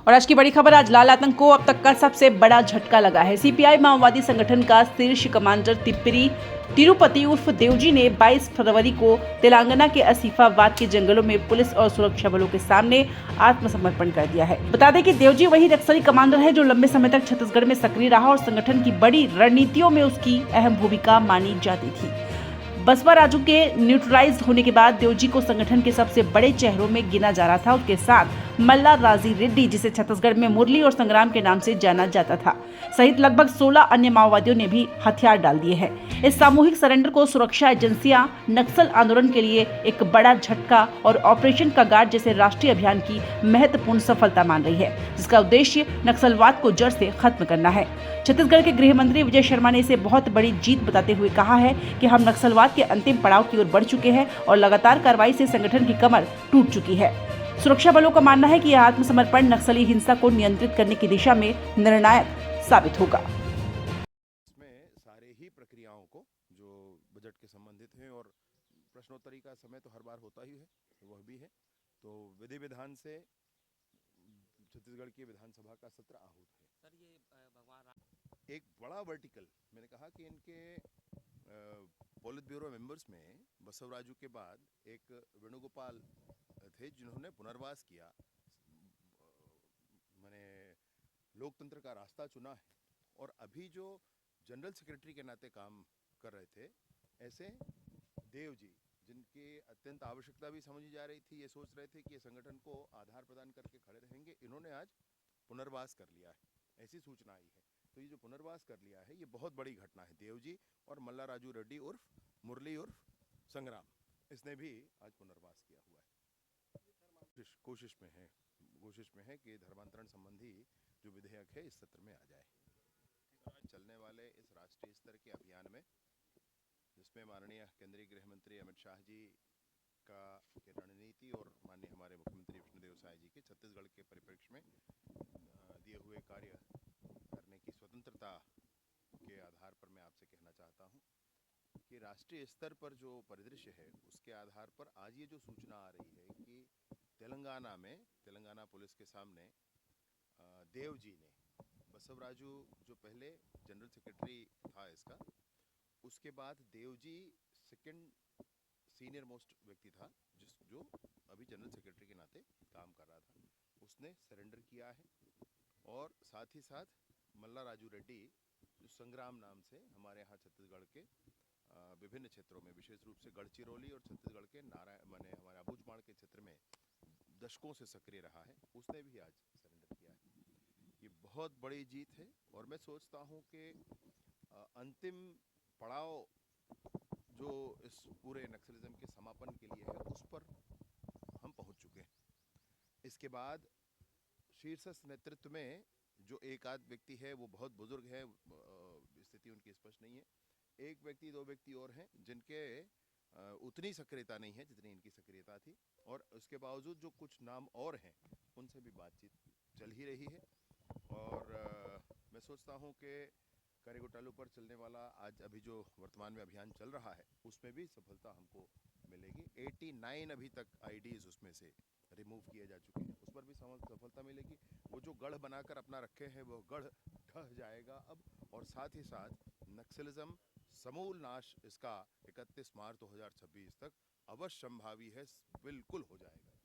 और आज की बड़ी खबर, आज लाल आतंक को अब तक का सबसे बड़ा झटका लगा है। सीपीआई माओवादी संगठन का शीर्ष कमांडर तिरुपति उर्फ देवजी ने 22 फरवरी को तेलंगाना के आसिफाबाद के जंगलों में पुलिस और सुरक्षा बलों के सामने आत्मसमर्पण कर दिया है। बता दें कि देवजी वही नक्सली कमांडर है जो लंबे समय तक छत्तीसगढ़ में सक्रिय रहा और संगठन की बड़ी रणनीतियों में उसकी अहम भूमिका मानी जाती थी। बसपा राजू के न्यूट्रलाइज होने के बाद देवजी को संगठन के सबसे बड़े चेहरों में गिना जा रहा था। उसके साथ मल्ला राजी रेड्डी, जिसे छत्तीसगढ़ में मुरली और संग्राम के नाम से जाना जाता था, सहित लगभग 16 अन्य माओवादियों ने भी हथियार डाल दिए हैं। इस सामूहिक सरेंडर को सुरक्षा एजेंसियां नक्सल आंदोलन के लिए एक बड़ा झटका और ऑपरेशन कागार जैसे राष्ट्रीय अभियान की महत्वपूर्ण सफलता मान रही है, जिसका उद्देश्य नक्सलवाद को जड़ से खत्म करना है। छत्तीसगढ़ के गृह मंत्री विजय शर्मा ने इसे बहुत बड़ी जीत बताते हुए कहा है कि हम नक्सलवाद के अंतिम पड़ाव की ओर बढ़ चुके हैं और लगातार कार्रवाई से संगठन की कमर टूट चुकी है। सुरक्षा बलों का मानना है कि यह आत्मसमर्पण नक्सली हिंसा को नियंत्रित करने की दिशा में निर्णायक साबित होगा। इसमें सारे ही प्रक्रियाओं को जो बजट के संबंधित हैं और प्रश्नोत्तरी का समय तो हर बार होता ही है, वह भी है, तो विधि विधान से छत्तीसगढ़ की विधानसभा का सत्र आहूत है। सर, ये भगवान एक बड़ा वर्टिकल, मैंने कहा कि इनके पोलित ब्यूरो मेंबर्स में बसवराजू के बाद एक वेणुगोपाल थे जिन्होंने पुनर्वास किया, मैंने लोकतंत्र का रास्ता चुना है। और अभी जो जनरल सेक्रेटरी के नाते काम कर रहे थे, ऐसे देव जी जिनकी अत्यंत आवश्यकता भी समझी जा रही थी, ये सोच रहे थे कि ये संगठन को आधार प्रदान करके खड़े रहेंगे, इन्होंने आज पुनर्वास कर लिया है, ऐसी सूचना आई है। तो ये जो पुनर्वास कर लिया है, ये बहुत बड़ी घटना है। देव जी और मल्ला राजू रेड्डी उर्फ मुरली उर्फ संग्राम, इसने भी आज पुनर्वास किया हुआ है। कोशिश में है कि धर्मांतरण संबंधी जो विधेयक है इस सत्र में आ जाए। आज चलने वाले इस राष्ट्रीय स्तर के अभियान में, जिसमें माननीय केंद्रीय गृह मंत्री अमित शाह जी का रणनीति और माननीय हमारे मुख्यमंत्री विष्णुदेव साय जी के छत्तीसगढ़ के परिप्रेक्ष्य में दिए हुए कार्य करने की स्वतंत्रता के आधार पर मैं आपसे कहना चाहता हूं कि राष्ट्रीय स्तर पर जो परिदृश्य है, उसके आधार पर आज ये जो सूचना आ रही है कि तेलंगाना पुलिस के सामने देव जी ने, बसवराजू जो पहले जनरल सेक्रेटरी था इसका, उसके बाद देवजी सेकंड सीनियर मोस्ट व्यक्ति था जो अभी जनरल सेक्रेटरी के नाते काम कर रहा था, उसने सरेंडर किया है। और साथ ही साथ मल्ला राजू रेड्डी, जो संग्राम नाम से हमारे यहाँ छत्तीसगढ़ के विभिन्न क्षेत्रों में, विशेष रूप से गढ़चिरौली और छत्तीसगढ़ के हमारे अबूझमाड़ के क्षेत्र में दशकों से सक्रिय रहा है, उसने भी आज सरेंडर किया है। ये बहुत बड़ी जीत है और मैं सोचता हूँ कि अंतिम पड़ाव जो इस पूरे नक्सलिज्म के समापन के लिए है, उस पर हम पहुंच चुके हैं। इसके बाद शीर्ष नेतृत्व में जो एक आध व्यक्ति है, वो बहुत बुजुर्ग है, स्थिति उनकी स्पष्ट नहीं है। एक व्यक्ति, दो व्यक्ति और हैं जिनके उतनी सक्रियता नहीं है जितनी इनकी सक्रियता थी, और उसके बावजूद जो कुछ नाम और हैं, उनसे भी बातचीत चल ही रही है। और मैं सोचता हूं कि करेगोटालू पर चलने वाला आज अभी जो वर्तमान में अभियान चल रहा है, उसमें भी सफलता हमको मिलेगी। 89 अभी तक आईडीज उसमें से रिमूव किए जा चुके हैं, उस पर भी सफलता मिलेगी। वो जो गढ़ बनाकर अपना रखे हैं, वो गढ़ ढह जाएगा अब, और साथ ही साथ नक्सलिज्म समूल नाश इसका 31 मार्च 2026 तक अवश्य संभावी है, बिल्कुल हो जाएगा।